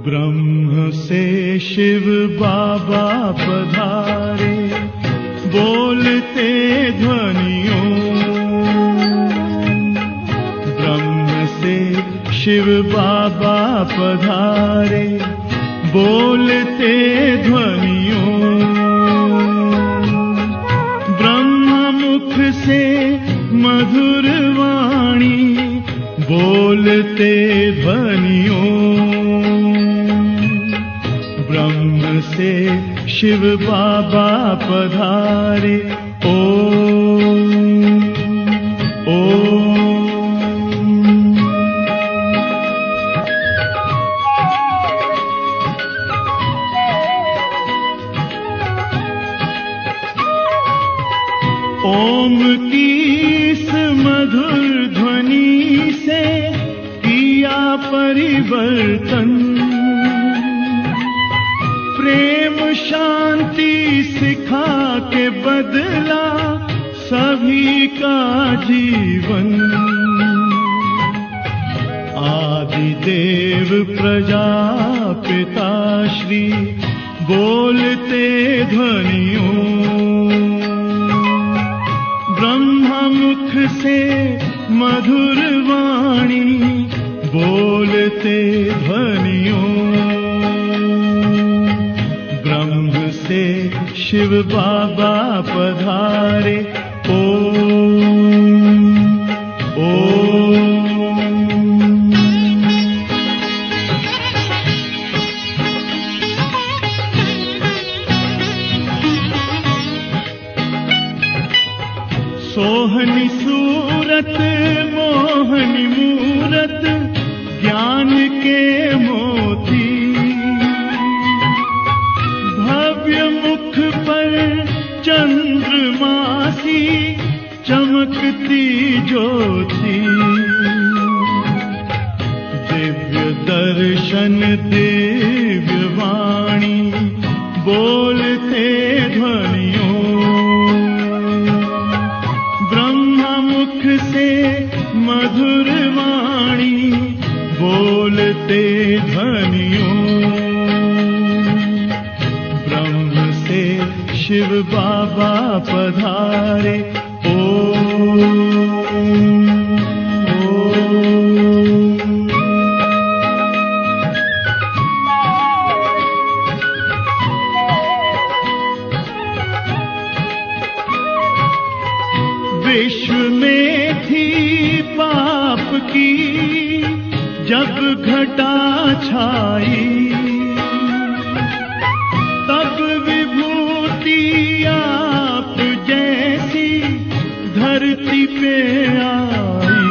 ब्रह्म से शिव बाबा पधारे, बोलते ध्वनियों। ब्रह्म से शिव बाबा पधारे, बोलते ध्वनियों। ब्रह्म मुख से मधुर वाणी, बोलते ध्वनियों। ब्रह्म से शिव बाबा पधारे, ओम ओम। ओम की इस मधुर ध्वनि से किया परिवर्तन। प्रेम शांति सिखा के बदला सभी का जीवन। आदि देव प्रजापिता श्री, बोलते ध्वनियों। ब्रह्म मुख से मधुर वाणी, बोलते ध्वनियों। ब्रह्म से शिव बाबा पधारे, ओम ओम। सोहनी सूरत मोहनी मूरत, ज्ञान के मोती। भव्य मुख पर चंद्रमासी, चमकती ज्योति। दिव्य दर्शन दिव्य वाणी, बोलते ध्वनियों। मुख से मधुर वाणी, बोलते ध्वनियों। ब्रह्म से शिव बाबा पधारे, ओम ओम। विश्व में थी पाप की जब घटा छाई, तब विभूति आप जैसी धरती पे आई।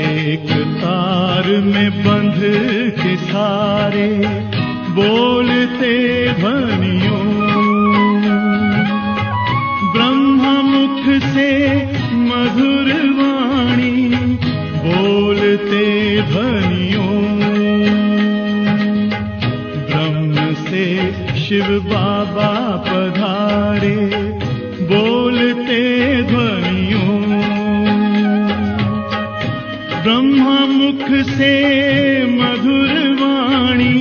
एक तार में बंध के सारे, बोलते ध्वनियों। मुख से मधुर वाणी, बोलते ध्वनियों। ब्रह्म से शिव बाबा पधारे, बोलते ध्वनियों। ब्रह्म मुख से मधुर वाणी,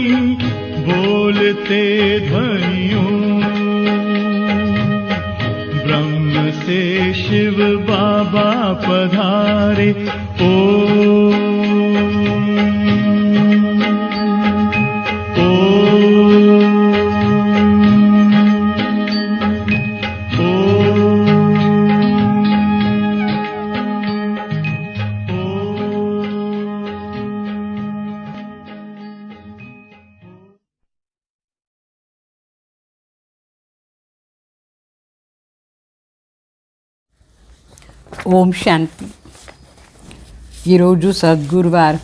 बोलते ध्वनियों। से शिव बाबा पधारे, ओम ओम ఓం శాంతి. ఈరోజు సద్గురువారం,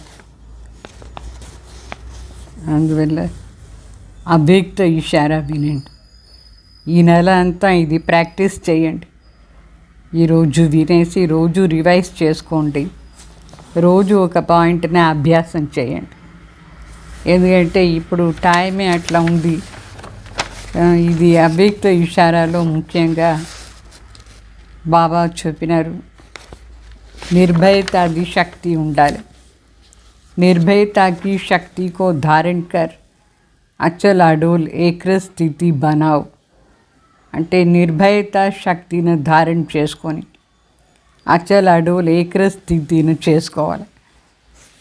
అందువల్ల అవ్యక్త ఇషారా వినండి. ఈ నెల అంతా ఇది ప్రాక్టీస్ చేయండి. ఈరోజు వినేసి రోజు రివైజ్ చేసుకోండి. రోజు ఒక పాయింట్ని అభ్యాసం చేయండి. ఎందుకంటే ఇప్పుడు టైమే అట్లా ఉంది. ఇది అవ్యక్త ఇషారాలో ముఖ్యంగా బాబా చెప్పినారు, निर्भयता दी शक्ति ఉండాలి. निर्भयता की शक्ति को धारण कर अचल अडोल ఏక్ర స్థితి बनाओ. అంటే నిర్భయత శక్తిని ధారణ చేసుకొని అచల్ అడోల్ ఏక్ర స్థితిని చేసుకోవాలి.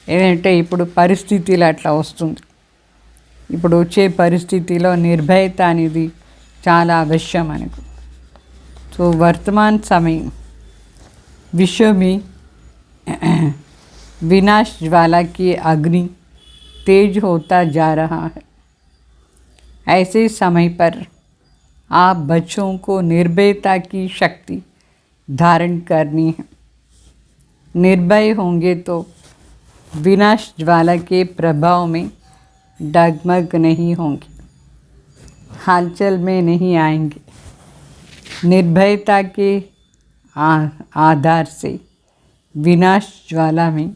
ఏంటంటే ఇప్పుడు పరిస్థితులు అట్లా వస్తుంది. ఇప్పుడు వచ్చే పరిస్థితిలో నిర్భయత అనేది చాలా అవశ్యం మనకు. సో వర్తమాన్ సమయం विश्व में विनाश ज्वाला की अग्नि तेज होता जा रहा है. ऐसे समय पर आप बच्चों को निर्भयता की शक्ति धारण करनी है. निर्भय होंगे तो विनाश ज्वाला के प्रभाव में डगमग नहीं होंगे, हलचल में नहीं आएंगे. निर्भयता के आधार से विनाश ज्वाला में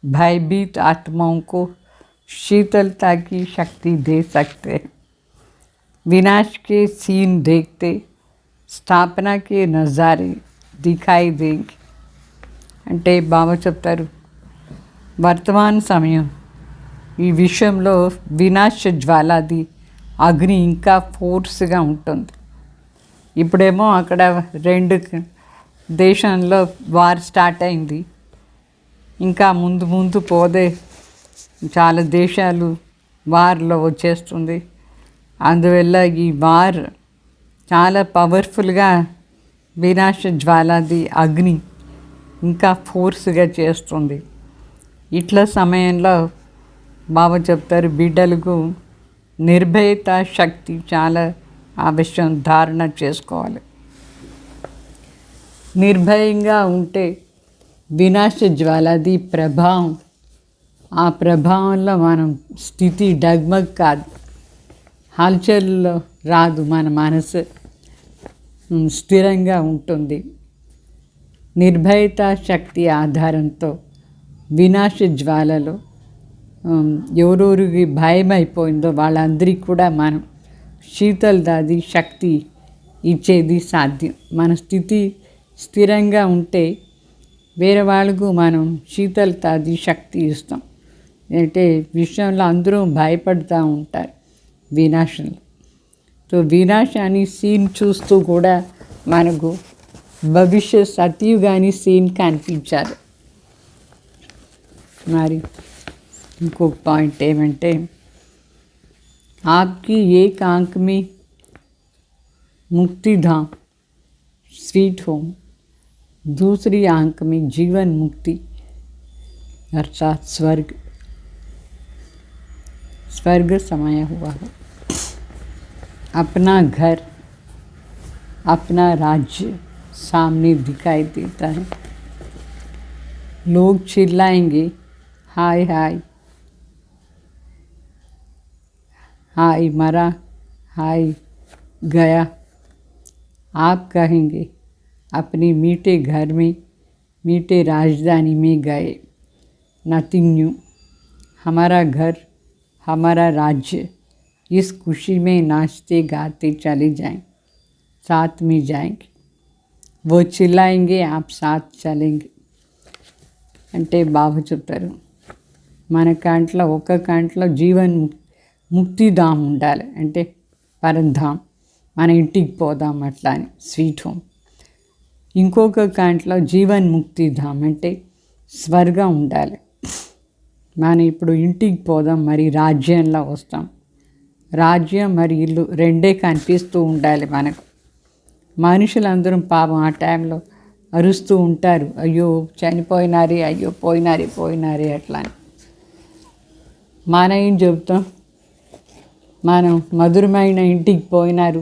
भयभीत आत्माओं को शीतलता की शक्ति दे सकते हैं. विनाश के सीन देखते स्थापना के नज़ारे दिखाई देंगे. అంటే బాబా చెప్తారు, వర్తమాన సమయం ఈ విషయంలో వినాశ జ్వాలాది అగ్ని ఇంకా ఫోర్స్గా ఉంటుంది. ఇప్పుడేమో అక్కడ 2 దేశంలో వార్ స్టార్ట్ అయింది. ఇంకా ముందు పోదే చాలా దేశాలు వార్లో వచ్చేస్తుంది. అందువల్ల ఈ వార్ చాలా పవర్ఫుల్గా వినాశ జ్వాలాది అగ్ని ఇంకా ఫోర్స్గా చేస్తుంది. ఇట్లా సమయంలో బాబా చెప్తారు, బిడ్డలకు నిర్భయత శక్తి చాలా అవశ్యం ధారణ చేసుకోవాలి. నిర్భయంగా ఉంటే వినాశ జ్వాలాది ప్రభావం, ఆ ప్రభావంలో మనం స్థితి డగ్మగ్ కాదు, హల్చల్లో రాదు, మన మనసు స్థిరంగా ఉంటుంది. నిర్భయత శక్తి ఆధారంతో వినాశ జ్వాలలో ఎవరెవరికి భయం అయిపోయిందో వాళ్ళందరికీ కూడా మనం శీతలదాది శక్తి ఇచ్చేది సాధ్యం. మన స్థితి స్థిరంగా ఉంటే వేరే వాళ్ళకు మనం శీతలతాది శక్తి ఇస్తాం. అంటే విషయంలో అందరూ భయపడుతూ ఉంటారు వినాశంలో. సో వినాశాన్ని సీన్ చూస్తూ కూడా మనకు భవిష్య సత్యుగాని సీన్ కనిపించాలి. మరి ఇంకొక పాయింట్ ఏమంటే, आपकी एक आंख में मुक्तिधाम स्वीट होम, दूसरी आंख में जीवन मुक्ति अर्थात स्वर्ग समाया हुआ है. अपना घर, अपना राज्य सामने दिखाई देता है. लोग चिल्लाएंगे, हाय हाय हाय मरा, हाय गया. आप कहेंगे अपने मीठे घर में, मीठे राजधानी में गए. Nothing new. हमारा घर, हमारा राज्य इस खुशी में नाचते गाते चले जाएं, साथ में जाएंगे. वो चिल्लाएंगे, आप साथ चलेंगे. అంటే బాబు చెప్తారు, మన కాంట్లో ఒక కాంట్లో జీవన్ ముక్తిధామ్ ఉండాలి. అంటే పరంధామ్, మన ఇంటికి పోదాం అట్లా అని స్వీట్ హోమ్. ఇంకొక కాంట్లో జీవన్ ముక్తిధామ్ అంటే స్వర్గం ఉండాలి. మనం ఇప్పుడు ఇంటికి పోదాం, మరి రాజ్యంలో వస్తాం. రాజ్యం మరి ఇల్లు రెండే కనిపిస్తూ ఉండాలి మనకు. మనుషులందరూ పాపం ఆ టైంలో అరుస్తూ ఉంటారు, అయ్యో చనిపోయినారే, అయ్యో పోయినారే అట్లా అని. మనం ఏం చెప్తాం, మనం మధురమైన ఇంటికి పోయినారు,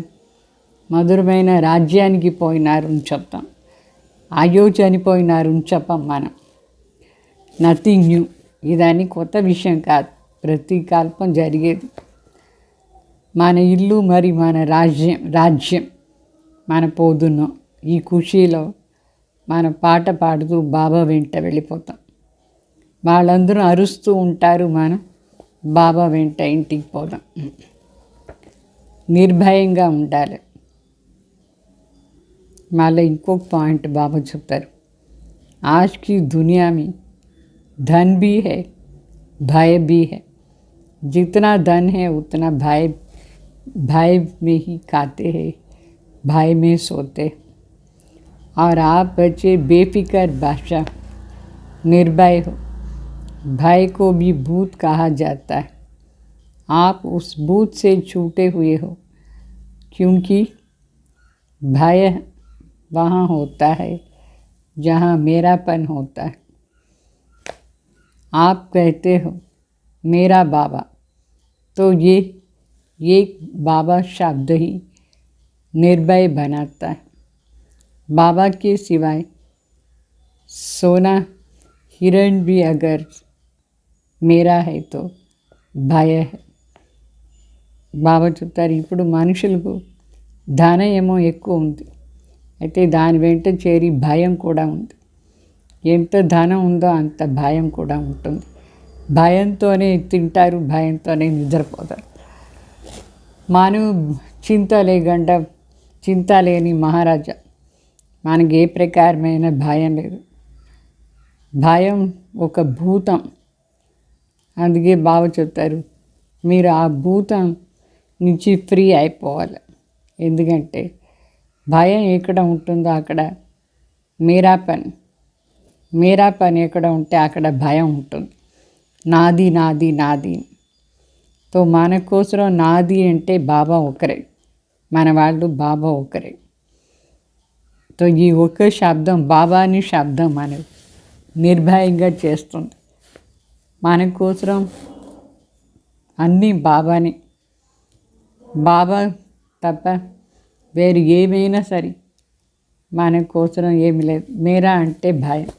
మధురమైన రాజ్యానికి పోయినారు అని చెప్తాం. అయ్యో చనిపోయినారు అని చెప్పం మనం. Nothing new. ఇదని కొత్త విషయం కాదు, ప్రతి కల్పం జరిగేది. మన ఇల్లు మరి మన రాజ్యం మన పోదున్నాం. ఈ ఖుషీలో మన పాట పాడుతూ బాబా వెంట వెళ్ళిపోతాం. వాళ్ళందరూ అరుస్తూ ఉంటారు, మనం బాబా వెంట ఇంటికి పోదాం. నిర్భయంగా ఉండాలి. మళ్ళీ ఇంకొక పాయింట్ బాబా చెప్తారు, आज की दुनिया में धन भी है, भय भी है. जितना धन है उतना भय में ही खाते हैं, भय में सोते. और आप बच्चे बेफिक्र बादशाह निर्भय हो. भय को भी भूत कहा जाता है. आप उस भूत से छूटे हुए हो, क्योंकि भय वहाँ होता है जहाँ मेरापन होता है. आप कहते हो मेरा बाबा, तो ये बाबा शब्द ही निर्भय बनाता है. बाबा के सिवाय सोना हिरण भी अगर मेरा है तो భయ. బాబా చెప్తారు, ఇప్పుడు మనుషులకు ధనం ఏమో ఎక్కువ ఉంది, అయితే దాని వెంట చేరి భయం కూడా ఉంది. ఎంత ధనం ఉందో అంత భయం కూడా ఉంటుంది. భయంతోనే తింటారు, భయంతోనే నిద్రపోతారు. మనం చింత లేని మహారాజా. మనకి ఏ ప్రకారమైన భయం లేదు. భయం ఒక భూతం. అందుకే బాబా చెప్తారు, మీరు ఆ భూతం నుంచి ఫ్రీ అయిపోవాలి. ఎందుకంటే భయం ఎక్కడ ఉంటుందో అక్కడ మేరా పని ఎక్కడ ఉంటే అక్కడ భయం ఉంటుంది. నాది నాది నాది. తో మన కోసం నాది అంటే బాబా ఒకరే, మన వాళ్ళు బాబా ఒకరే. తో ఈ ఒక్క శబ్దం, బాబాని శబ్దం మనకు నిర్భయంగా చేస్తుంది. మన కోసం అన్నీ బాబాని. బాబా తప్ప వేరు ఏమైనా సరే మన కోసం ఏమి లేదు. మేరా అంటే భయం.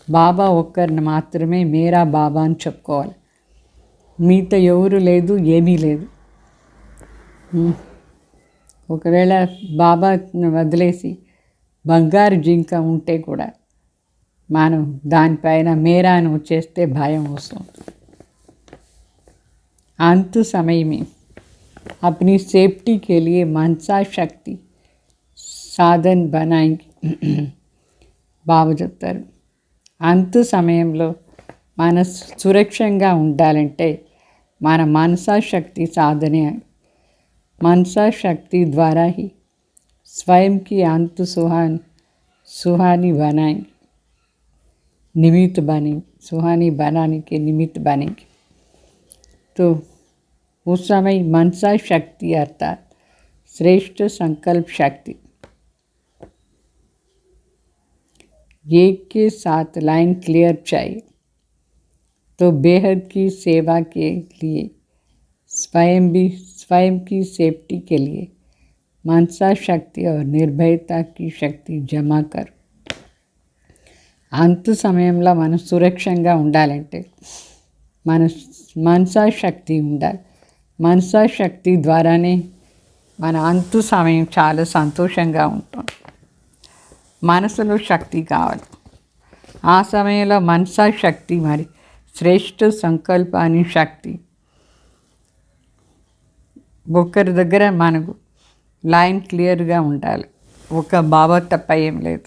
బాబా ఒక్కరిని మాత్రమే మేరా బాబా అని చెప్పుకోవాలి. మీతో ఎవరు లేదు, ఏమీ లేదు. ఒకవేళ బాబాను వదిలేసి బంగారు జింక ఉంటే కూడా మనం దానిపైన మేరాను వచ్చేస్తే భయం వస్తుంది. अंत समय में अपनी सेफ्टी के लिए मनसा शक्ति సాధన बनाएंगे. బాబా చెప్తారు, అంత సమయంలో మన సురక్షంగా ఉండాలంటే మన మనసా శక్తి సాధనే. मनसा शक्ति द्वारा ही स्वयं की अंत सुहानी बनाएंगे, निमित्त बनेंगे. सुहानी बनाने के निमित्त बनेंगे. तो उस समय मनसा शक्ति अर्थात श्रेष्ठ संकल्प शक्ति एक के साथ लाइन क्लियर चाहिए. तो बेहद की सेवा के लिए स्वयं की सेफ्टी के लिए मनसा शक्ति और निर्भयता की शक्ति जमा कर. అంత సమయంలో మనం సురక్షంగా ఉండాలంటే మన మనసా శక్తి ఉండాలి. మనసా శక్తి ద్వారానే మన అంత సమయం చాలా సంతోషంగా ఉంటుంది. మనసులో శక్తి కావాలి. ఆ సమయంలో మనసా శక్తి మరి శ్రేష్ఠ సంకల్పాన్ని శక్తి. ఒకరి దగ్గర మనకు లైన్ క్లియర్గా ఉండాలి. ఒక బాబా తప్ప ఏం లేదు.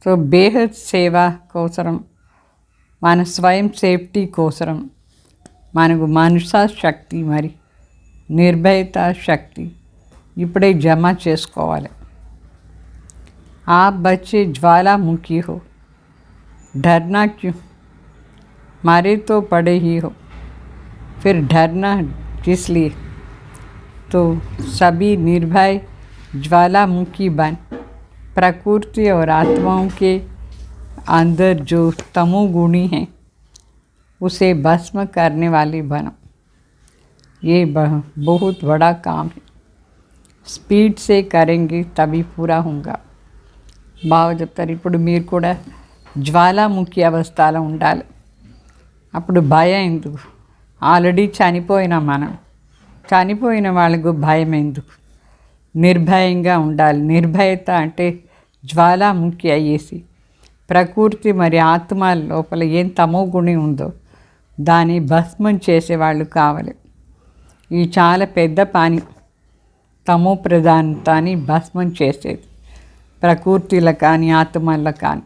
సో బేహద్ సేవ కోసరం, మన స్వయం సేఫ్టీ కోసరం మనకు మనసా శక్తి మరి నిర్భయత శక్తి ఇప్పుడే జమ చేసుకోవాలి. आप बच्चे ज्वालामुखी हो, डरना क्यों? मारे तो पड़े ही हो, फिर डरना किस लिए? तो सभी निर्भय ज्वालामुखी बन प्रकृति और आत्माओं के अंदर जो तमोगुणी हैं उसे भस्म करने वाली बनो. ये बहुत बड़ा काम है. स्पीड से करेंगे तभी पूरा होगा. బాగా చెప్తారు, ఇప్పుడు మీరు కూడా జ్వాలాముఖి అవస్థలో ఉండాలి. అప్పుడు భయం ఎందుకు? ఆల్రెడీ చనిపోయినాం మనం. చనిపోయిన వాళ్ళకు భయం ఎందుకు? నిర్భయంగా ఉండాలి. నిర్భయత అంటే జ్వాలాముఖి అయ్యేసి ప్రకృతి మరి ఆత్మ లోపల ఏం తమో గుణి ఉందో దాన్ని భస్మం చేసేవాళ్ళు కావాలి. ఈ చాలా పెద్ద పని, తమో ప్రధానతని భస్మం చేసేది ప్రకృతిలో కానీ ఆత్మల్లో కానీ.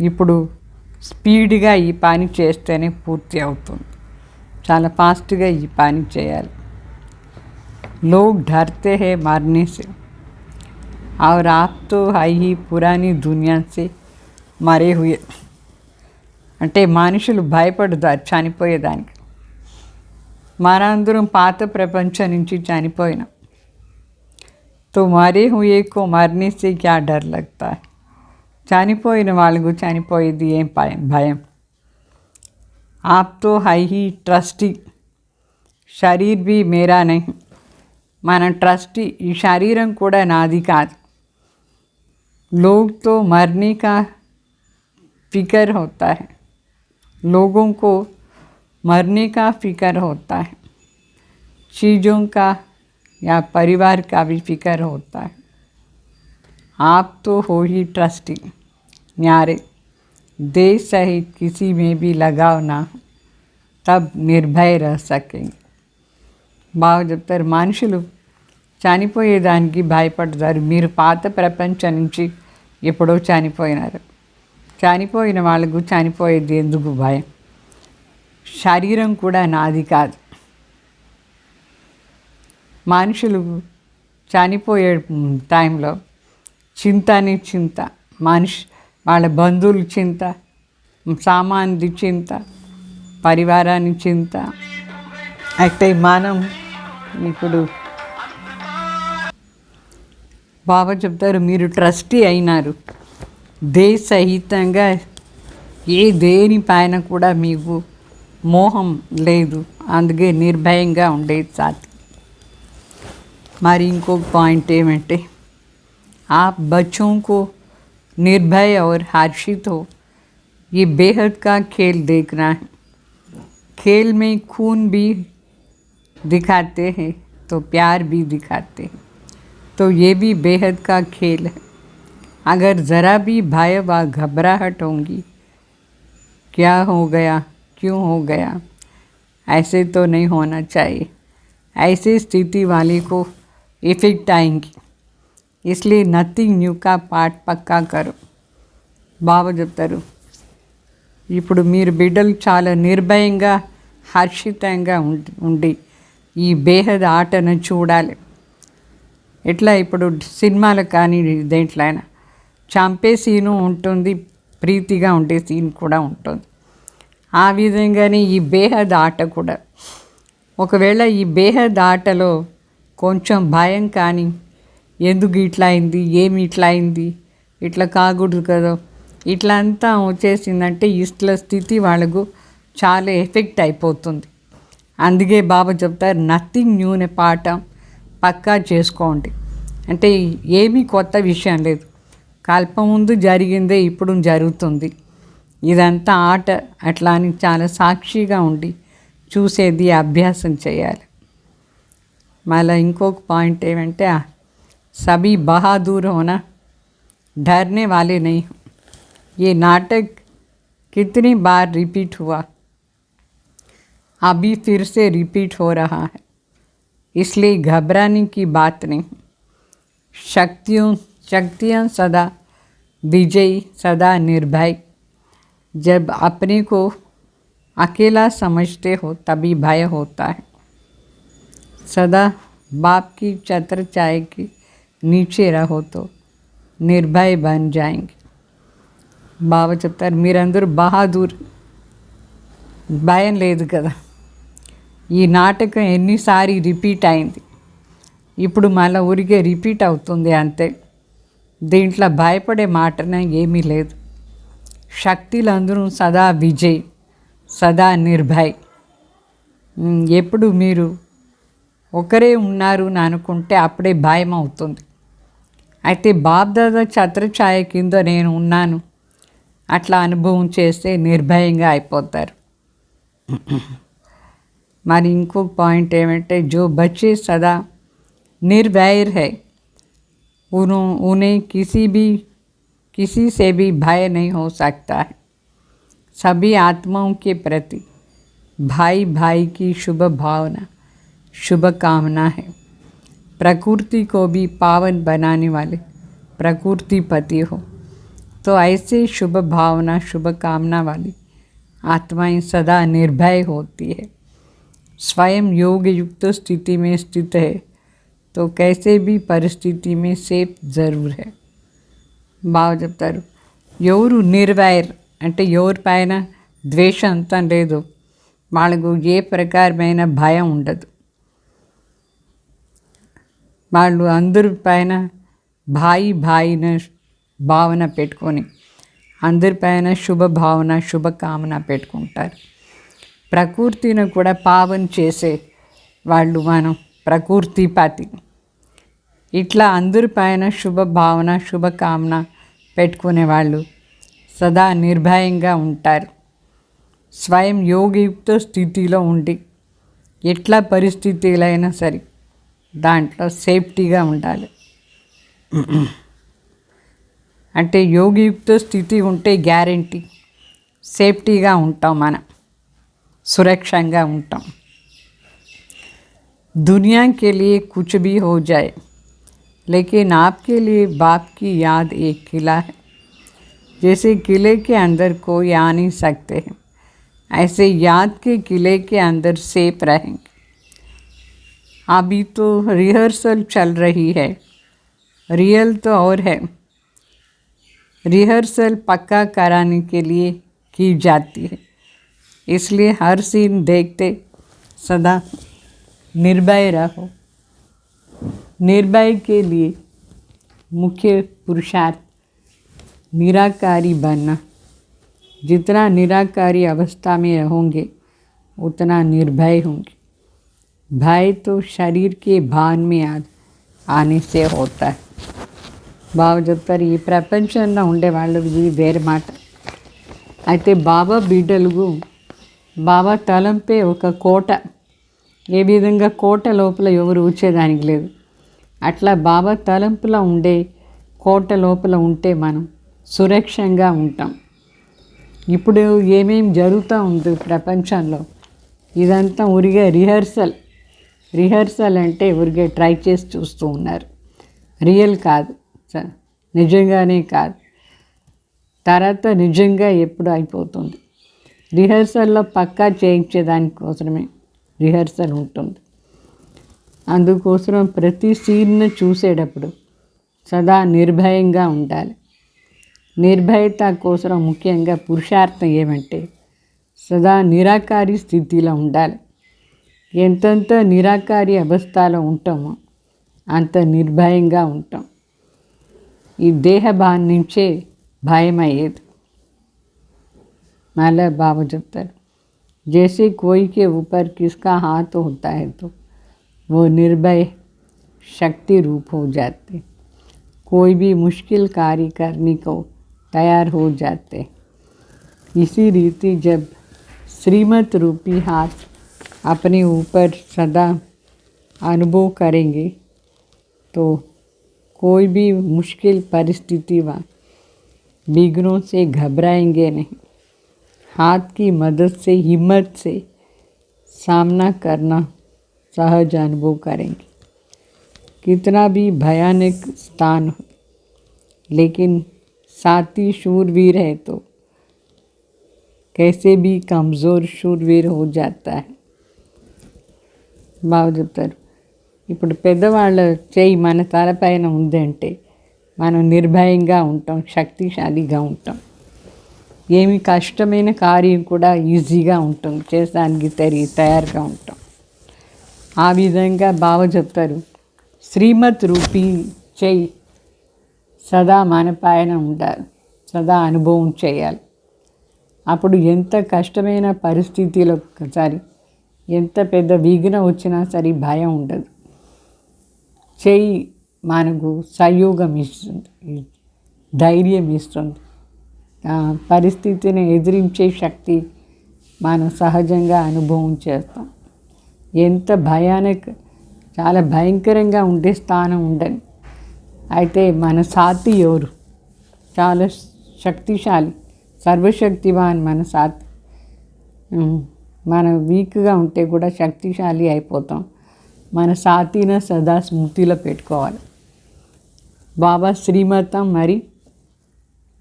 ఇప్పుడు స్పీడ్గా ఈ పని చేస్తేనే పూర్తి అవుతుంది. చాలా ఫాస్ట్గా ఈ పని చేయాలి. लोग डरते हैं मरने से और आप तो है ही पुरानी दुनिया से మరే హుయే. అంటే మనుషులు భయపడతారు చనిపోయేదానికి. మనందరం పాత ప్రపంచం నుంచి చనిపోయినాం. తో మరే హుయే కో మర్నే సే క్యా డర్ లగ్తా హై. చనిపోయిన వాళ్ళకు చనిపోయేది ఏం భయం. ఆప్ తో హై హీ ట్రస్టీ, శరీర్ భీ మేరా నహీ. మన ట్రస్టీ, ఈ శరీరం కూడా నాది కాదు. लोग तो मरने का फिक्र होता है, लोगों को मरने का फिक्र होता है, चीज़ों का या परिवार का भी फिक्र होता है. आप तो हो ही ट्रस्टी, न्यारे देश सहित किसी में भी लगाव ना हो, तब निर्भय रह सकेंगे. బాగా చెప్తారు. మనుషులు చనిపోయేదానికి భయపడతారు. మీరు పాత ప్రపంచం నుంచి ఎప్పుడో చనిపోయినారు. చనిపోయిన వాళ్ళకు చనిపోయేది ఎందుకు భయం. శరీరం కూడా నాది కాదు. మనుషులు చనిపోయే టైంలో చింతని చింత, వాళ్ళ బంధువులు చింత, సామాన్ది చింత, పరివారాన్ని చింత. అయితే మనం ఇప్పుడు బాబా చెప్తారు మీరు ట్రస్టీ అయినారు. దేశహితంగా ఏ దేనిపైన కూడా మీకు మోహం లేదు. అందుకే నిర్భయంగా ఉండేది సాథ్. మరి ఇంకొక పాయింట్ ఏమంటే आप बच्चों को निर्भय और हर्षित हो, ये बेहद का खेल देखना है. खेल में खून भी दिखाते हैं तो प्यार भी दिखाते हैं, तो ये भी बेहद का खेल है. अगर ज़रा भी भय व घबराहट होंगी, क्या हो गया, क्यों हो गया, ऐसे तो नहीं होना चाहिए. ऐसी स्थिति वाले को इफेक्ट आएंगी. इसलिए नथिंग न्यू का पाठ पक्का करो. బాబా చెప్తారు ఇప్పుడు మీరు బిడ్డలు చాలా నిర్భయంగా హర్షితంగా ఉండి ఈ బేహద్ ఆటను చూడాలి. ఎట్లా ఇప్పుడు సినిమాలు కానీ దేంట్లో అయినా చంపే సీను ఉంటుంది, ప్రీతిగా ఉండే సీన్ కూడా ఉంటుంది. ఆ విధంగానే ఈ బేహద్ ఆట కూడా. ఒకవేళ ఈ బేహద్ ఆటలో కొంచెం భయం కానీ, ఎందుకు ఇట్లా అయింది, ఏమి ఇట్లా అయింది, ఇట్లా కాకూడదు కదా, ఇట్లా అంతా వచ్చేసిందంటే ఇట్లా స్థితి వాళ్ళకు చాలా ఎఫెక్ట్ అయిపోతుంది. అందుకే బాబా చెప్తారు నథింగ్ న్యూ అనే పాఠం పక్కా చేసుకోండి. అంటే ఏమీ కొత్త విషయం లేదు, కల్ప ముందు జరిగిందే ఇప్పుడు జరుగుతుంది. ఇదంతా ఆట అట్లా అని చాలా సాక్షిగా ఉండి చూసేది అభ్యాసం చేయాలి. మళ్ళీ ఇంకొక పాయింట్ ఏమంటే सभी बहादुर होना, डरने वाले नहीं. ये नाटक कितनी बार रिपीट हुआ, अभी फिर से रिपीट हो रहा है, इसलिए घबराने की बात नहीं. शक्तियाँ सदा विजयी, सदा निर्भय. जब अपने को अकेला समझते हो तभी भय होता है. सदा बाप की छत्र छाया की नीचे रहो तो निर्भय बन जाएंगे. బాబా చెప్తారు మీరందరూ బహాదూర్, భయం లేదు కదా. ఈ నాటకం ఎన్నిసారి రిపీట్ అయింది, ఇప్పుడు మళ్ళీ ఊరికే రిపీట్ అవుతుంది అంతే. దీంట్లో భయపడే మాటనే ఏమీ లేదు. శక్తులందరూ సదా విజయ్, సదా నిర్భయ్. ఎప్పుడు మీరు ఒకరే ఉన్నారు అని అనుకుంటే అప్పుడే భయం అవుతుంది. అయితే బాప్దాదా ఛత్రఛాయ కింద నేను ఉన్నాను అట్లా అనుభవం చేస్తే నిర్భయంగా అయిపోతారు. మరి ఇంకొక పాయింట్ ఏమంటే జో బచ్చే సదా నిర్భైర్ హై उन्हें किसी से भी भय नहीं हो सकता है। सभी आत्माओं के प्रति भाई भाई की शुभ भावना, शुभ कामना है। प्रकृति को भी पावन बनाने वाले प्रकृति पति हो, तो ऐसे शुभ भावना, शुभ कामना वाली आत्माएं सदा निर्भय होती है। स्वयं योग युक्त स्थिति में स्थित है तो कैसे भी परिस्थिति में सेफ जरूर है। బాగా చెప్తారు. ఎవరు నిర్వైర్ అంటే ఎవరి పైన ద్వేషం అంతా లేదు, వాళ్ళకు ఏ ప్రకారమైన భయం ఉండదు. వాళ్ళు అందరి పైన భాయిన భావన పెట్టుకొని అందరిపైన శుభ భావన, శుభకామన పెట్టుకుంటారు. ప్రకృతిని కూడా పావన చేసే వాళ్ళు మనం ప్రకృతిపతి. ఇట్లా అందరిపైన శుభ భావన, శుభకామన పెట్టుకునే వాళ్ళు సదా నిర్భయంగా ఉంటారు. స్వయం యోగయుక్త స్థితిలో ఉండి ఎట్లా పరిస్థితులైనా సరే దాంట్లో సేఫ్టీగా ఉండాలి. అంటే యోగయుక్త స్థితి ఉంటే గ్యారంటీ సేఫ్టీగా ఉంటాం, మనం సురక్షంగా ఉంటాం. दुनिया के लिए कुछ भी हो जाए, लेकिन आपके लिए बाप की याद एक किला है. जैसे किले के अंदर कोई आ नहीं सकते हैं, ऐसे याद के किले के अंदर सेफ रहेंगे. अभी तो रिहर्सल चल रही है, रियल तो और है. रिहर्सल पक्का कराने के लिए की जाती है, इसलिए हर सीन देखते सदा निर्भय रहो. निर्भय के लिए मुख्य पुरुषार्थ निराकारी बनना. जितना निराकारी अवस्था में रहोगे उतना निर्भय होंगे. भय तो शरीर के भान में आने से होता है. బాగా చెప్తారు. ఈ ప్రపంచంలో ఉండే వాళ్ళకి ఇది వేరే మాట. అయితే బాబా బిడ్డలకు బాబా తలంపే ఒక కోట. ఏ విధంగా కోట లోపల ఎవరు వచ్చేదానికి లేదు, అట్లా బాబా తలంపులో ఉండే కోట లోపల ఉంటే మనం సురక్షంగా ఉంటాం. ఇప్పుడు ఏమేం జరుగుతూ ఉంది ప్రపంచంలో, ఇదంతా ఊరిగే రిహర్సల్ అంటే ఊరిగే ట్రై చేసి చూస్తూ ఉన్నారు. రియల్ కాదు, నిజంగానే కాదు. తర్వాత నిజంగా ఎప్పుడు అయిపోతుంది. రిహర్సల్లో పక్కా చేయించేదానికోసమే రిహర్సల్ ఉంటుంది. అందుకోసం ప్రతి సీన్ను చూసేటప్పుడు సదా నిర్భయంగా ఉండాలి. నిర్భయత కోసం ముఖ్యంగా పురుషార్థం ఏమంటే సదా నిరాకారి స్థితిలో ఉండాలి. ఎంతెంత నిరాకారి అవస్థలో ఉంటామో అంత నిర్భయంగా ఉంటాం. ఈ దేహభాన్ నుంచే భయం అయ్యేది. మళ్ళీ బాబా చెప్తారు, जैसे कोई के ऊपर किसका हाथ होता है तो वो निर्भय शक्ति रूप हो जाते. कोई भी मुश्किल कार्य करने को तैयार हो जाते. इसी रीति जब श्रीमत रूपी हाथ अपने ऊपर सदा अनुभव करेंगे तो कोई भी मुश्किल परिस्थिति व विघ्नों से घबराएंगे नहीं. हाथ की मदद से हिम्मत से सामना करना सहज अनुभव करेंगे. कितना भी भयानक स्थान हो, लेकिन साथी शूरवीर है तो कैसे भी कमज़ोर शूरवीर हो जाता है. బాగా చెప్తారు. ఇప్పుడు పెద్దవాళ్ళ చేయి మన తలపైన ఉందంటే మనం నిర్భయంగా ఉంటాం, శక్తిశాలిగా ఉంటాం. ఏమి కష్టమైన కార్యం కూడా ఈజీగా ఉంటుంది, చేసానికి తయారుగా ఉంటాం. ఆ విధంగా బావ చెప్తారు, శ్రీమత్ రూపీ చెయ్యి సదా మన పైన ఉండాలి, సదా అనుభవం చేయాలి. అప్పుడు ఎంత కష్టమైన పరిస్థితిలో ఒకసారి ఎంత పెద్ద విఘ్నం వచ్చినా సరే భయం ఉండదు. చెయ్యి మనకు సహయోగం ఇస్తుంది, ధైర్యం ఇస్తుంది. పరిస్థితిని ఎదిరించే శక్తి మనం సహజంగా అనుభవం చేస్తాం. ఎంత చాలా భయంకరంగా ఉండే స్థానం ఉండని అయితే మన సాతి ఎవరు? చాలా శక్తిశాలి, సర్వశక్తివాన్ మన సాతి. మనం వీక్గా ఉంటే కూడా శక్తిశాలి అయిపోతాం. మన సాతిన సదా స్మృతిలో పెట్టుకోవాలి. బాబా శ్రీమతం మరి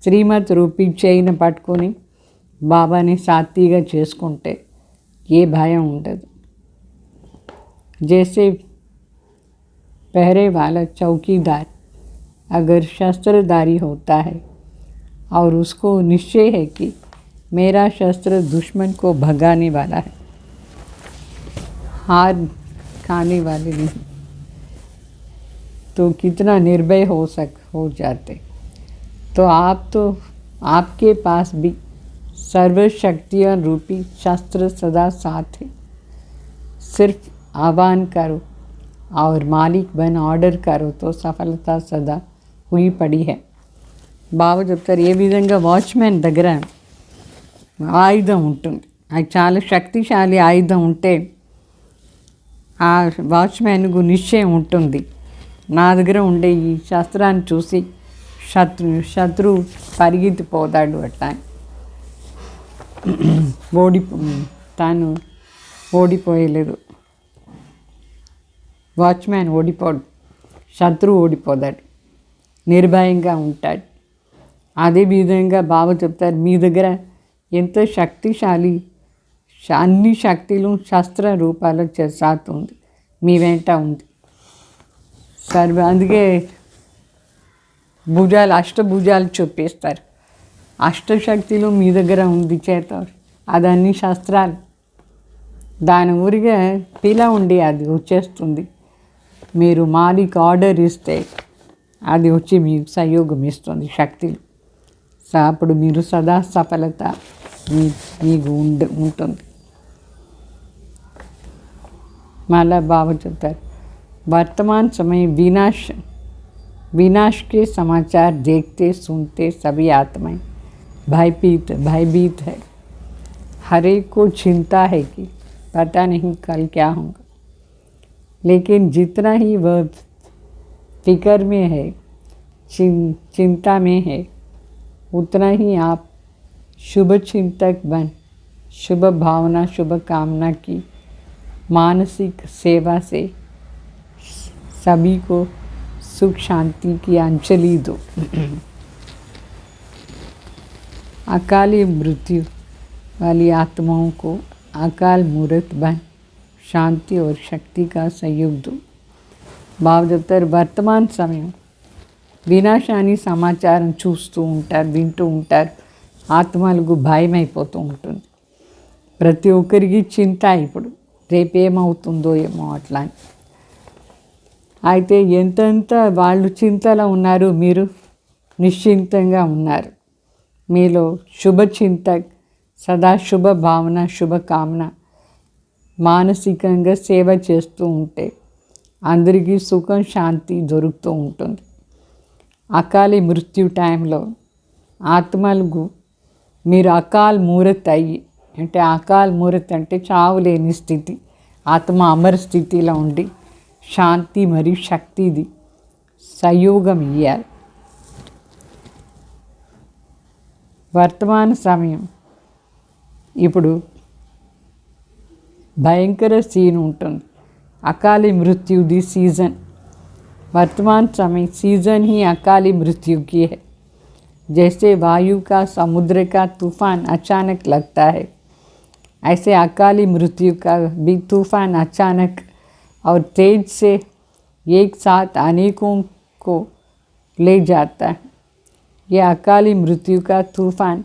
శ్రీమత్ రూపీ చేయిన పట్టుకొని బాబాని సాత్విగా చేసుకుంటే ఏ భయం ఉండదు. जैसे पहरे वाला चौकीदार अगर शस्त्रधारी होता है और उसको निश्चय है कि मेरा शस्त्र दुश्मन को भगाने वाला है, हार खाने वाले नहीं, तो कितना निर्भय हो जाते. तो आपके पास भी सर्वशक्तियाँ रूपी शस्त्र सदा साथ है. सिर्फ आह्वान करो और मालिक बन ऑर्डर करो तो सफलता सदा हुई पड़ी है. బాబా చెప్తారు ఏ విధంగా వాచ్మెన్ దగ్గర ఆయుధం ఉంటుంది, అది చాలా శక్తిశాలి ఆయుధం ఉంటే ఆ వాచ్మెన్కు నిశ్చయం ఉంటుంది, నా దగ్గర ఉండే ఈ శస్త్రాన్ని చూసి శత్రువు పరిగెత్తిపోతాడు. అట్లా తాను ఓడిపోయలేదు, వాచ్మ్యాన్ ఓడిపోడు, శత్రువు ఓడిపోతాడు, నిర్భయంగా ఉంటాడు. అదేవిధంగా బాబా చెప్తారు మీ దగ్గర ఎంతో శక్తిశాలి అన్ని శక్తులు శస్త్ర రూపాల సాత్ ఉంది, మీ వెంట ఉంది. అందుకే భుజాలు అష్టభుజాలు చూపిస్తారు. అష్టశక్తులు మీ దగ్గర ఉంది చేత అది అన్ని శస్త్రాలు. దాని ఊరిగా పిల ఉండి అది వచ్చేస్తుంది. మీరు మాలిక్ ఆర్డర్ ఇస్తే అది వచ్చి మీకు సహయోగం ఇస్తుంది శక్తులు. అప్పుడు మీరు సదా సఫలత మీకు ఉంటుంది. మళ్ళా బాబా చెప్తారు वर्तमान समय विनाश के समाचार देखते सुनते सभी आत्माएं भयभीत है. हर एक को चिंता है कि पता नहीं कल क्या होगा, लेकिन जितना ही वह फिक्र में है, चिंता में है, उतना ही आप शुभ चिंतक बन शुभ भावना शुभ कामना की मानसिक सेवा से सभी को सुख शांति की अंजलि दो. अकाली मृत्यु वाली आत्माओं को अकाल मूर्त बन शांति और शक्ति का सहयोग दो. బాబు చెప్తారు వర్తమాన సమయం వినాశాన్ని సమాచారం చూస్తూ ఉంటారు, వింటూ ఉంటారు. ఆత్మలకు భయం అయిపోతూ ఉంటుంది. ప్రతి ఒక్కరికి చింత, ఇప్పుడు రేపేమవుతుందో ఏమో అట్లా. అయితే ఎంతెంత వాళ్ళు చింతలో ఉన్నారు, మీరు నిశ్చింతంగా ఉన్నారు. మీలో శుభచింతక్ సదా శుభ భావన శుభకామన మానసికంగా సేవ చేస్తూ ఉంటే అందరికీ సుఖం శాంతి దొరుకుతూ ఉంటుంది. అకాలి మృత్యు టైంలో ఆత్మలకు మీరు అకాల్ మూరత్ అయ్యి, అంటే అకాల్ మూరత్ అంటే చావు లేని స్థితి, ఆత్మ అమర స్థితిలో ఉండి శాంతి మరియు శక్తిది సహయోగం ఇవ్వాలి. వర్తమాన సమయం ఇప్పుడు భయంకర సీన్ ఉంటుంది. अकाली मृत्यु दी सीज़न, वर्तमान समय सीज़न ही अकाली मृत्यु की है. जैसे वायु का समुद्र का तूफ़ान अचानक लगता है, ऐसे अकाली मृत्यु का भी तूफ़ान अचानक और तेज से एक साथ अनेकों को ले जाता है. यह अकाली मृत्यु का तूफ़ान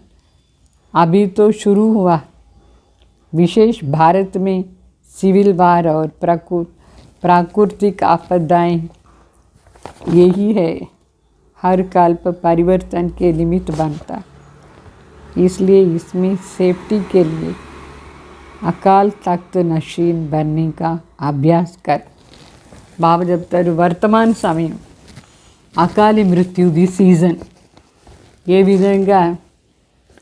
अभी तो शुरू हुआ. विशेष भारत में सिविल वार और प्राकृतिक आपदाएं यही है हर कल्प परिवर्तन के निमित्त बनता. इसलिए इसमें सेफ्टी के लिए अकाल तख्त नशीन बनने का अभ्यास कर. బాబా చెప్తారు వర్తమాన సమయం అకాలి మృత్యుది సీజన్. ఏ విధంగా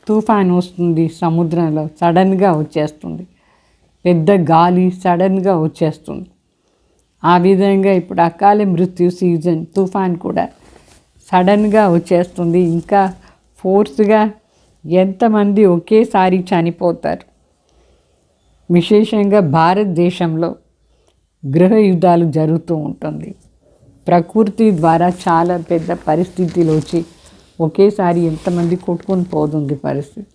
తుఫాన్ వస్తుంది, సముద్రంలో సడన్గా వచ్చేస్తుంది, పెద్ద గాలి సడన్గా వచ్చేస్తుంది. ఆ విధంగా ఇప్పుడు అకాల మృత్యు సీజన్ తుఫాన్ కూడా సడన్గా వచ్చేస్తుంది. ఇంకా ఫోర్స్గా ఎంతమంది ఒకేసారి చనిపోతారు. విశేషంగా భారతదేశంలో గృహ యుద్ధాలు జరుగుతూ ఉంటుంది. ప్రకృతి ద్వారా చాలా పెద్ద పరిస్థితులు వచ్చి ఒకేసారి ఎంతమంది కొట్టుకొని పోతుంది పరిస్థితి.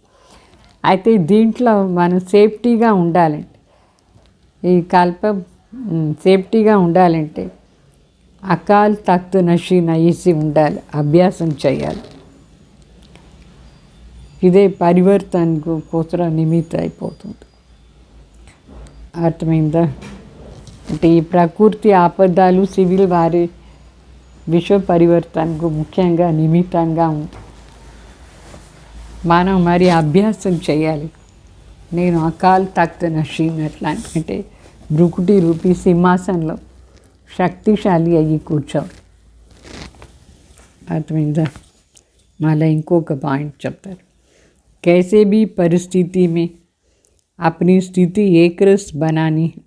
అయితే దీంట్లో మనం సేఫ్టీగా ఉండాలంటే, ఈ సేఫ్టీగా ఉండాలంటే అకాల్ తఖ్త్ నషీ నయసి ఉండాలి, అభ్యాసం చేయాలి. ఇదే పరివర్తన కోసం నిమిత్త అయిపోతుంది. అర్థమైందా? అంటే ఈ ప్రకృతి ఆపదాలు సివిల్ వారి విశ్వ పరివర్తనకు ముఖ్యంగా నిమిత్తంగా ఉంది. మనం మరి అభ్యాసం చేయాలి. నేను అకాల్ తఖ్త్ నషీన్ అట్లా అంటే భృకుటి రూపీ సింహాసనంలో శక్తిశాలి అయ్యి కూర్చోవాలి. అర్థమైందా? మళ్ళీ ఇంకొక పాయింట్ చెప్తారు. कैसे भी परिस्थिति में अपनी स्थिति एक रस बनानी है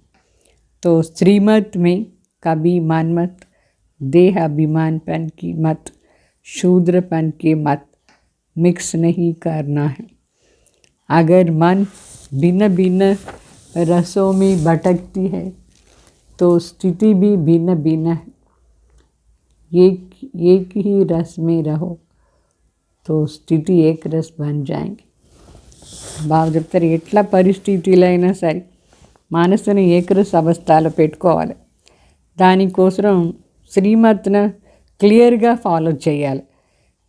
तो श्रीमत में कभी मनमत, देह अभिमानपन की मत, शूद्रपन के मत मिक्स नहीं करना है. अगर मन भिन्न भिन्न रसों में भटकती है तो स्थिति भी भिन्न भिन्न है. एक ही रस में रहो तो స్థితి ఏక రస్ బన్ జాయింగ్. బాగా చెప్తారు. ఎట్లా పరిస్థితులైనా సరే మనసుని ఏకరస్ అవస్థలో పెట్టుకోవాలి. దానికోసం శ్రీమత్ను క్లియర్గా ఫాలో చేయాలి.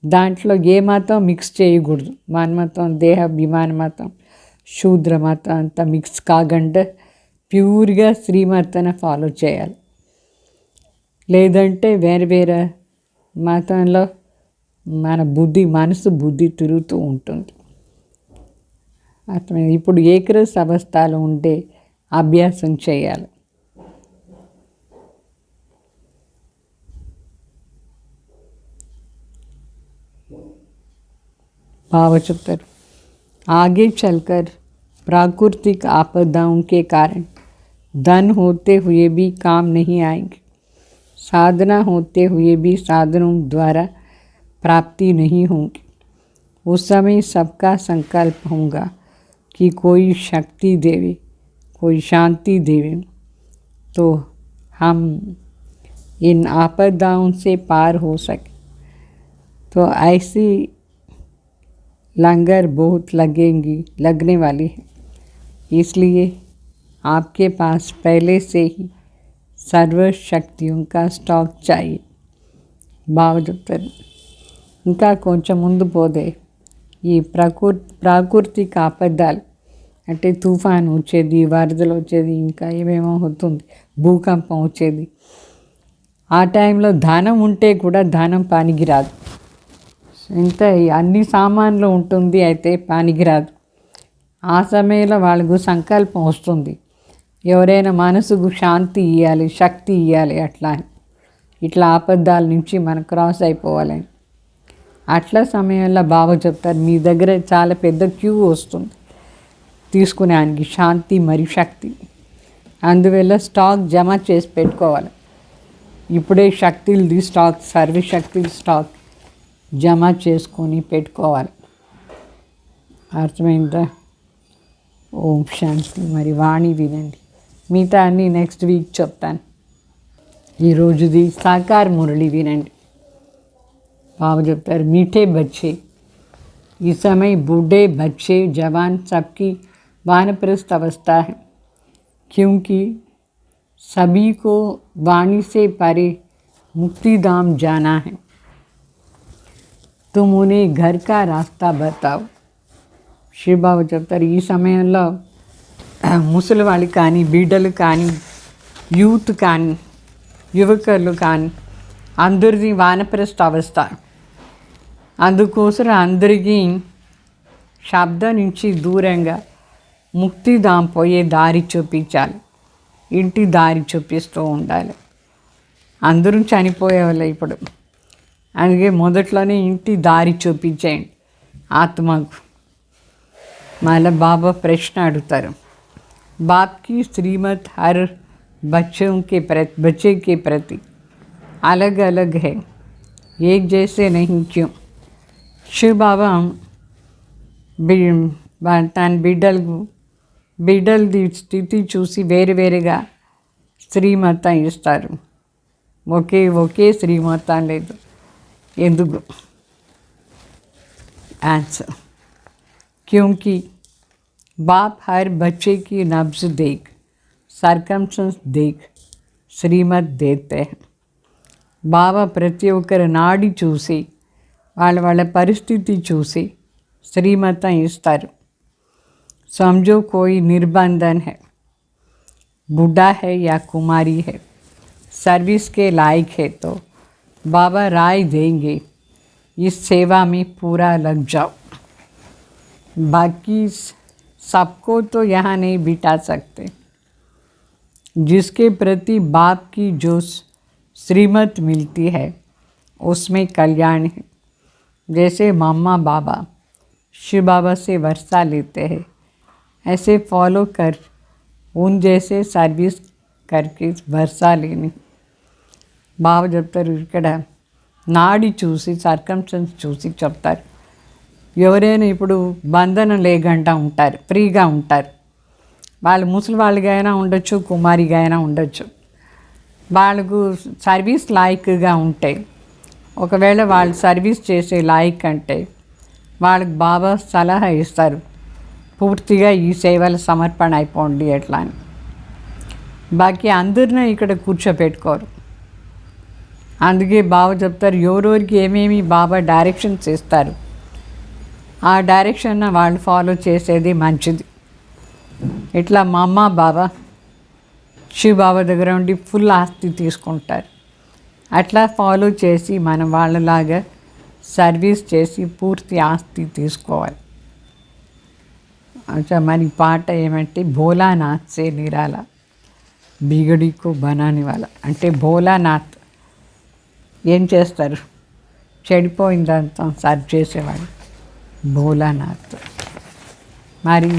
దాంట్లో ఏ మతం మిక్స్ చేయకూడదు. మన్మతం, దేహ అభిమాన మతం, శూద్ర మతం అంతా మిక్స్ కాకుండా ప్యూర్గా శ్రీమత్ను ఫాలో చేయాలి. లేదంటే వేరే వేరే మతంలో మన మనసు బుద్ధి తిరుగుతూ ఉంటుంది. అర్థమైంది. ఇప్పుడు ఏకరస్ అవస్థలో ఉండే అభ్యాసం చేయాలి. బాబా చెప్తారు, आगे चलकर प्राकृतिक आपदाओं के कारण धन होते हुए भी काम नहीं आएंगे. साधना होते हुए भी साधनों द्वारा प्राप्ति नहीं होगी. उस समय सबका संकल्प होगा कि कोई शक्ति देवे, कोई शांति देवे तो हम इन आपदाओं से पार हो सके. तो ऐसी लंगर बहुत लगने वाली है. इसलिए आपके पास पहले से ही सर्व शक्तियों का स्टॉक चाहिए. బాగా చెప్తారు. ఇంకా కొంచెం ముందు పోతే ఈ ప్రాకృతిక ఆపదాలు అంటే తుఫాను వచ్చేది, వరదలు వచ్చేది, ఇంకా ఏమేమో అవుతుంది, భూకంపం వచ్చేది. ఆ టైంలో ధనం ఉంటే కూడా ధనం పనికిరాదు. ఇంత అన్ని సామాన్లు ఉంటుంది, అయితే పనికిరాదు. ఆ సమయంలో వాళ్ళకు సంకల్పం వస్తుంది, ఎవరైనా మనసుకు శాంతి ఇవ్వాలి, శక్తి ఇవ్వాలి, అట్లా ఇట్లా ఆపదాల నుంచి మనం క్రాస్ అయిపోవాలని. అట్లా సమయంలో బాబా చెప్తారు, మీ దగ్గర చాలా పెద్ద క్యూ వస్తుంది తీసుకునేదానికి శాంతి మరియు శక్తి. అందువల్ల స్టాక్ జమ చేసి పెట్టుకోవాలి. ఇప్పుడే శక్తులది స్టాక్, సర్వశక్తుల స్టాక్ జమ చేసుకొని పెట్టుకోవాలి. అర్థమైందా? ఓం శాంతి. మరి వాణి వినండి, మిగతా అన్నీ నెక్స్ట్ వీక్ చెప్తాను. ఈరోజుది సాకార మురళి వినండి. బాబా చెప్తారు, मीठे बच्चे इस समय बूढ़े बच्चे जवान सबकी वानप्रस्थ अवस्था है, क्योंकि सभी को वाणी से परे मुक्तिधाम जाना है. तुम उन्हें घर का रास्ता बताओ. శ్రీ బాబా చెప్తారు, ఈ సమయంలో ముసలి వాళ్ళు కానీ, బిడ్డలు కానీ, యూత్ కానీ, యువకులు కానీ అందరిది వానప్రస్థ అవస్థ. అందుకోసం అందరికీ శబ్దం నుంచి దూరంగా ముక్తిధాం పోయే దారి చూపించాలి, ఇంటి దారి చూపిస్తూ ఉండాలి. అందరూ చనిపోయేవాళ్ళు ఇప్పుడు. అందుకే మొదట్లోనే ఇంటి దారి చూపించేయండి ఆత్మకు. మళ్ళీ బాబా ప్రశ్న అడుగుతారు, बाप की श्रीमत हर बच्चे के प्रति अलग अलग है. एक जैसे नहीं क्यों? శివ బాబా తన బిడ్డలది స్థితి చూసి వేరువేరుగా శ్రీమతం ఇస్తారు. ఒకే శ్రీమతం లేదు. ఎందుకు? आंसर, क्योंकि बाप हर बच्चे की नब्ज देख, सरकमस्टेंस देख శ్రీమత్ देते हैं. బాబా ప్రతి ఒక్కరి నాడి చూసి వాళ్ళ పరిస్థితి చూసి శ్రీమతం ఇస్తారు. समझो कोई निर्बंधन है, बूढ़ा है या कुमारी है, सर्विस के लायक है तो बाबा राय देंगे, इस सेवा में पूरा लग जाओ. बाकी सबको तो यहाँ नहीं बिठा सकते. जिसके प्रति बाप की जो श्रीमत मिलती है उसमें कल्याण है. जैसे मम्मा बाबा शिव बाबा से वर्षा लेते हैं, ऐसे फॉलो कर उन जैसे सर्विस करके वर्षा लेनी. బాబా చెప్తారు, ఇక్కడ నాడి చూసి సర్కమ్స్టెన్స్ చూసి చెప్తారు. ఎవరైనా ఇప్పుడు బంధనం లేకుండా ఉంటారు, ఫ్రీగా ఉంటారు. వాళ్ళు ముసలి వాళ్ళగా అయినా ఉండొచ్చు, కుమారిగా అయినా ఉండొచ్చు. వాళ్ళకు సర్వీస్ లాయక్గా ఉంటే, ఒకవేళ వాళ్ళు సర్వీస్ చేసే లాయక్ అంటే వాళ్ళకి బాబా సలహా ఇస్తారు, పూర్తిగా ఈ సేవల సమర్పణ అయిపోండి ఎట్లా అని. బాకీ అందరినీ ఇక్కడ కూర్చోపెట్టుకోరు. అందుకే బాబా చెప్తారు, ఎవరెవరికి ఏమేమి బాబా డైరెక్షన్స్ ఇస్తారు ఆ డైరెక్షన్ వాళ్ళు ఫాలో చేసేది మంచిది. ఇట్లా మా అమ్మ బాబా శివ బాబా దగ్గర ఉండి ఫుల్ ఆస్తి తీసుకుంటారు. అట్లా ఫాలో చేసి మనం వాళ్ళలాగా సర్వీస్ చేసి పూర్తి ఆస్తి తీసుకోవాలి. అచ్చా, మరి పాట ఏమంటే భోలానాథ్ సే నిరాలా బిగడికో బనాని వాళ్ళ అంటే భోలానాథ్ ఏం చేస్తారు, చెడిపోయిందంతా సర్వ్ చేసేవాడు భోలానాథ్. మరి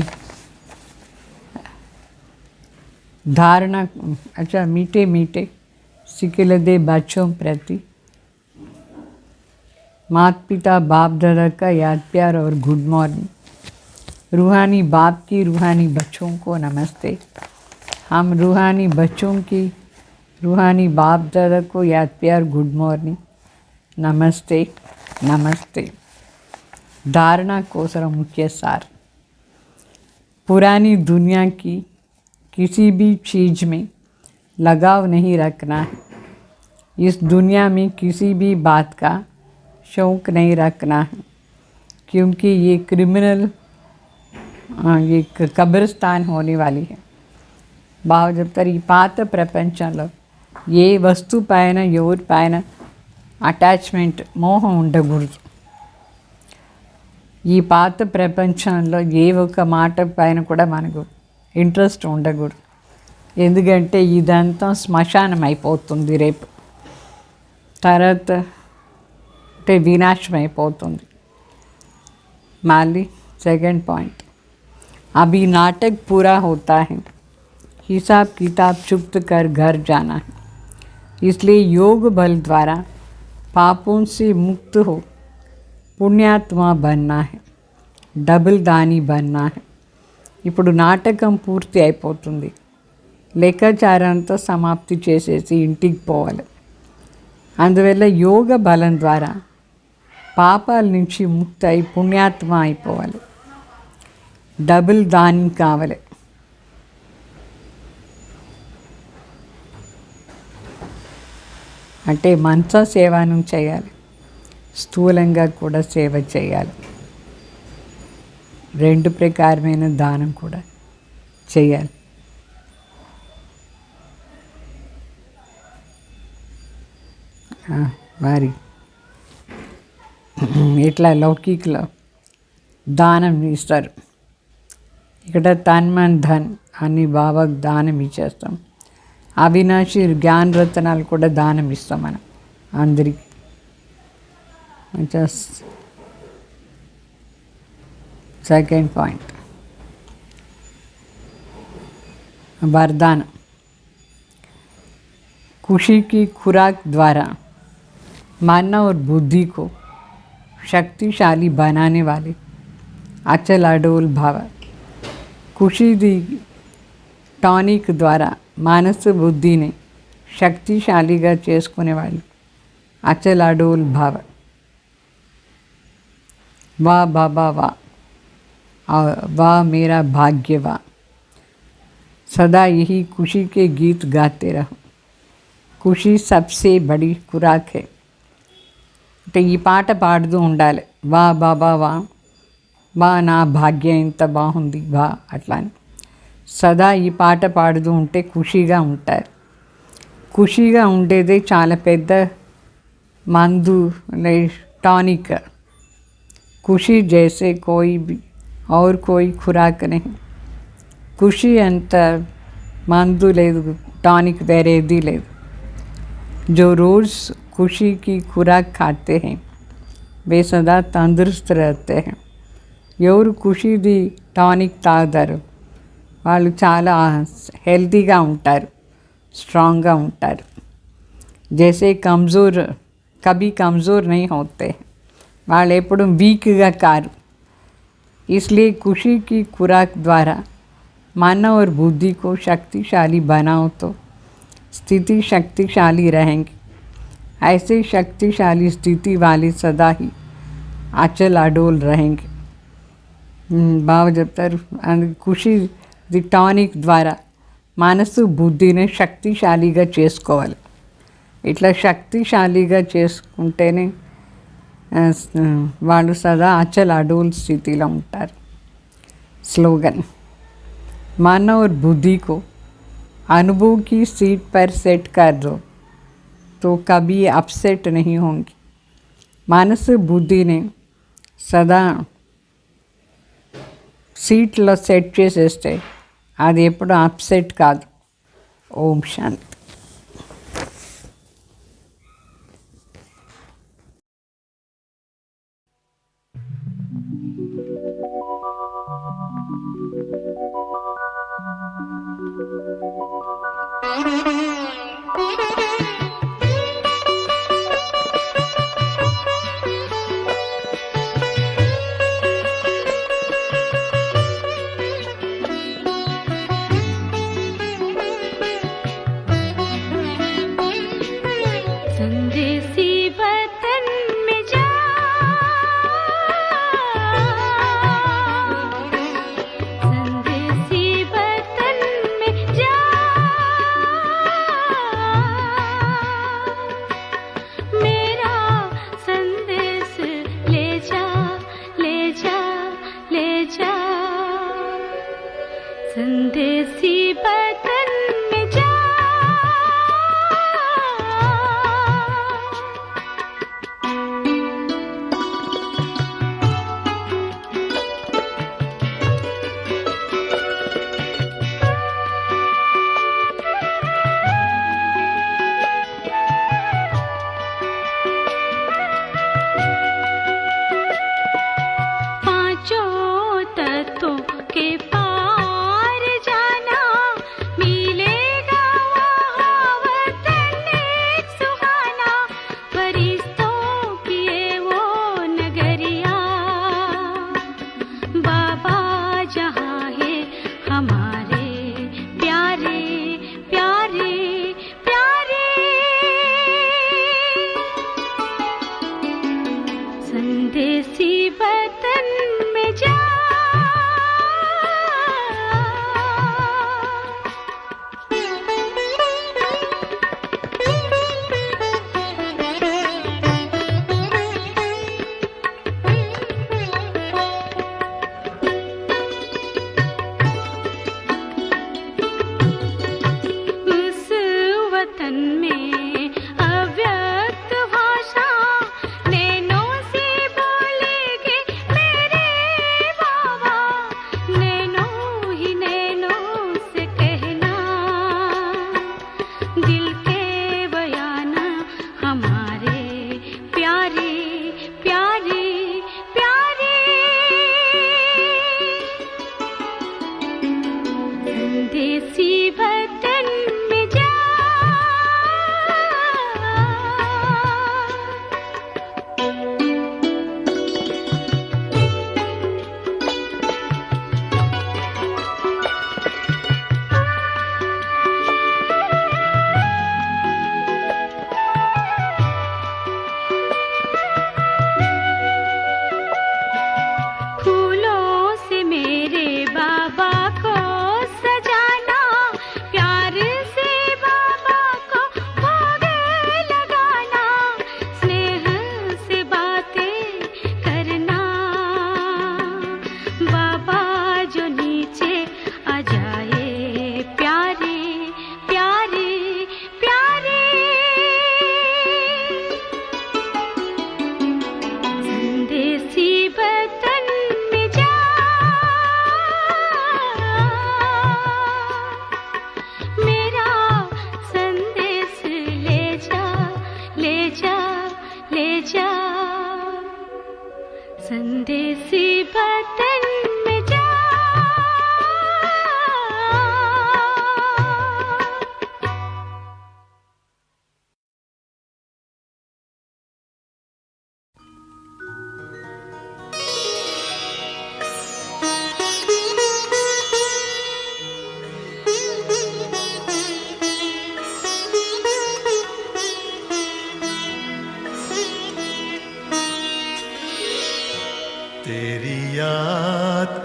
धारणा, अच्छा, मीठे मीठे सिखिल दे बच्चों प्रति माता पिता बाप दादा का याद प्यार और गुड मॉर्निंग. रूहानी बाप की रूहानी बच्चों को नमस्ते. हम रूहानी बच्चों की रूहानी बाप दादा को याद प्यार गुड मॉर्निंग, नमस्ते नमस्ते. धारणा कोसर मुख्य सार, पुरानी दुनिया की किसी भी चीज़ में लगाव नहीं रखना है. इस दुनिया में किसी भी बात का शौक़ नहीं रखना है, क्योंकि ये क्रिमिनल ये कब्रिस्तान होने वाली है. బాగా చెప్తారు, ఈ పాత ప్రపంచంలో ఏ వస్తువు పైన ఎవరి పైన అటాచ్మెంట్ మోహం ఉండకూడదు. ఈ పాత ప్రపంచంలో ఏ ఒక్క మాట పైన కూడా మనకు ఇంట్రెస్ట్ ఉండకూడదు. ఎందుకంటే ఇదంతా శ్మశానం అయిపోతుంది రేపు, తర్వాత అంటే వినాశం అయిపోతుంది. మళ్ళీ సెకండ్ పాయింట్, अभी नाटक पूरा होता है, हिसाब किताब चुप्त कर घर जाना है. इसलिए योग बल द्वारा पापों से मुक्त हो पुण्यात्मा बनना है, डबल दानी बनना है. ఇప్పుడు నాటకం పూర్తి అయిపోతుంది, లెక్కాచారంతో సమాప్తి చేసేసి ఇంటికి పోవాలి. అందువల్ల యోగ బలం ద్వారా పాపాల నుంచి ముక్తి అయి పుణ్యాత్మ అయిపోవాలి, డబుల్ దాని కావాలి. అంటే మనస సేవను చేయాలి, స్థూలంగా కూడా సేవ చేయాలి. రెండు ప్రకారమైన దానం కూడా చేయాలి. మరి ఇట్లా లౌకికలో దానం ఇస్తారు. ఇక్కడ తన్మన్ ధన్ అని బాబాకు దానం ఇచ్చేస్తాం. అవినాశి జ్ఞాన రత్నాలు కూడా దానం ఇస్తాం మనం అందరికీ. సెకండ్ పాయింట్, वरदान, खुशी की खुराक द्वारा मन और बुद्धि को शक्तिशाली बनाने वाले अचल अडोल भाव कुशीदी టానిక్ ద్వారా మనసు బుద్ధిని శక్తిశాలిగా చేసుకునేవాళ్ళు అచల్ అడోల్ భావ वाह बाबा वाह वाह मेरा भाग्य वाह सदा यही खुशी के गीत गाते रहो खुशी सबसे बड़ी खुराक है అంటే ఈ పాట పాడుతూ ఉండాలి వా బాబా వా వా నా భాగ్యం ఎంత బాగుంది వా అట్లా అని సదా ఈ పాట పాడుతూ ఉంటే ఖుషీగా ఉంటారు ఖుషీగా ఉండేదే చాలా పెద్ద మందు టానిక్ खुशी जैसे कोई भी और कोई खुराक नहीं खुशी अंत मंदु లేదు టానిక్ వేరేది లేదు जो रोज़ खुशी की खुराक खाते हैं वे सदा तंदुरुस्त रहते हैं ఎవరు ఖుషీది టానిక్ తాగుతారు వాళ్ళు చాలా హెల్తీగా ఉంటారు స్ట్రాంగ్గా ఉంటారు जैसे कमज़ोर कभी कमज़ोर नहीं होते వాళ్ళు ఎప్పుడు వీక్గా కారు इसलिए खुशी की खुराक द्वारा मन और बुद्धि को शक्तिशाली बनाओ तो स्थिति शक्तिशाली रहेंगी ऐसे शक्तिशाली स्थिति वाले सदा ही अचल अडोल रहेंगे బాగా చెప్తారు ఖుషి ది టానిక్ ద్వారా మనసు బుద్ధిని శక్తిశాలిగా చేసుకోవాలి ఇట్లా శక్తిశాలిగా చేసుకుంటేనే వాళ్ళు సదా అచల్ అడోల్ స్థితిలో ఉంటారు स्लोगन मन और बुद्धि को अनुभव की सीट पर सेट कर दो तो कभी अपसेट नहीं होंगी మనసు బుద్ధిని సదా సీట్లో సెట్ చేసేస్తే అది ఎప్పుడు అప్సెట్ కాదు ఓం శాంతి संदेसी वतन में जा संदेसी वतन में जा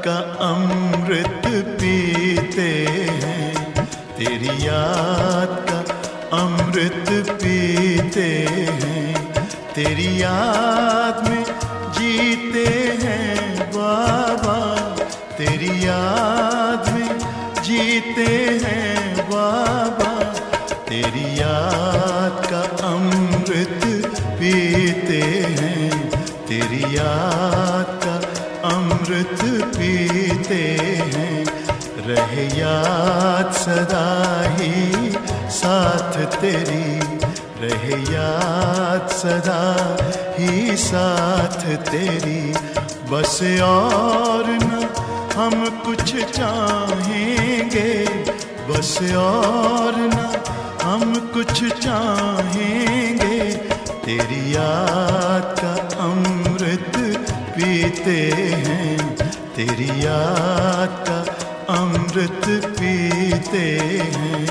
का अमृत पीते हैं, तेरी याद का अमृत पीते हैं, तेरी याद में जीते हैं बाबा, तेरी याद में जीते हैं बाबा, तेरी याद का अमृत पीते हैं, तेरी याद का अमृत पीते हैं। रहे याद सदा ही साथ तेरी, रहे याद सदा ही साथ तेरी, बस और न हम कुछ चाहेंगे, बस और न हम कुछ चाहेंगे, तेरी याद का अमृत पीते हैं, तेरी याद का अमृत पीते हैं।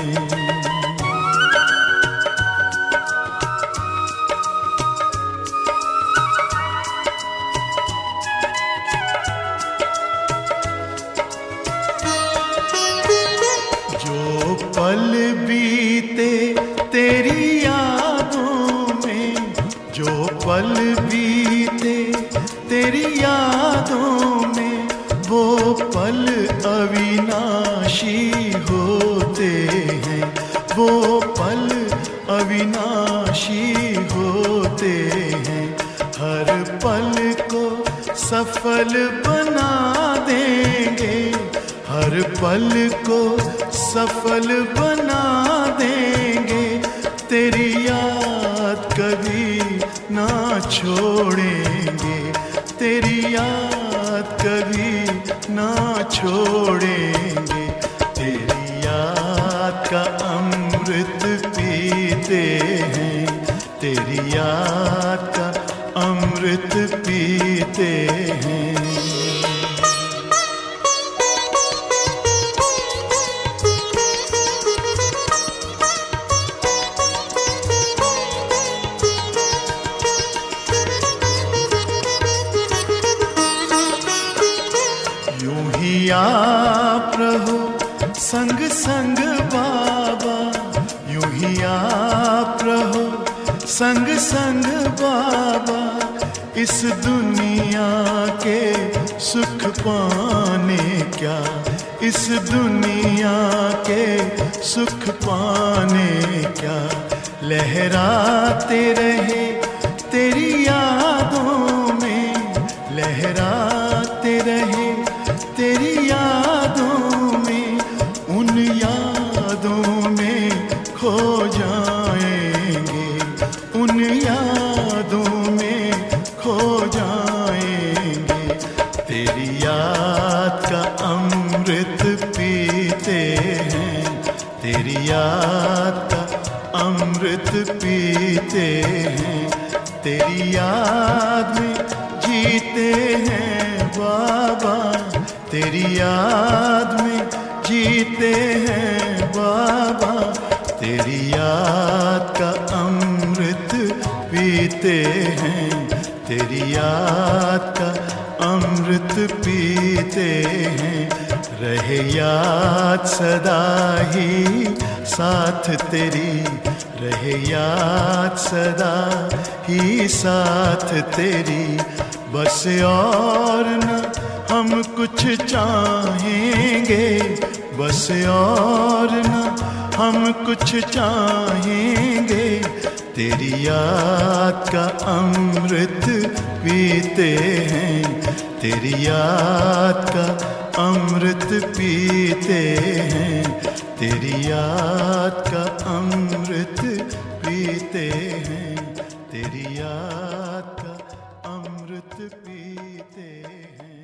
जो पल बीते तेरी यादों में, जो पल बीते तेरी यादों में, वो पल अविनाशी होते हैं, वो पल अविनाशी होते हैं। हर पल को सफल बना देंगे, हर पल को सफल बना देंगे, तेरी याद कभी ना छोड़ेंगे, तेरी याद कभी ना छोड़ेंगे, तेरी याद का अमृत पीते हैं, तेरी याद का अमृत पीते हैं। आप रहो संग संग बाबा, यूं ही आप रहो संग संग बाबा, इस दुनिया के सुख पाने क्या, इस दुनिया के सुख पाने क्या, लहराते रहे तेरी यादों में, लहराते रहे तेरी यादों में, उन यादों में खो जाएंगे, उन यादों में खो जाएंगे, तेरी याद का अमृत पीते हैं, तेरी याद का अमृत पीते हैं, तेरी याद में जीते हैं बाबा, तेरी याद में जीते हैं बाबा, तेरी याद का अमृत पीते हैं, तेरी याद का अमृत पीते हैं। रहे याद सदा ही साथ तेरी, रहे याद सदा ही साथ तेरी, बस और न हम कुछ चाहेंगे, बस और न हम कुछ चाहेंगे, तेरी याद का अमृत पीते हैं, तेरी याद का अमृत पीते हैं, तेरी याद का अमृत पीते हैं, तेरी याद का अमृत पीते हैं।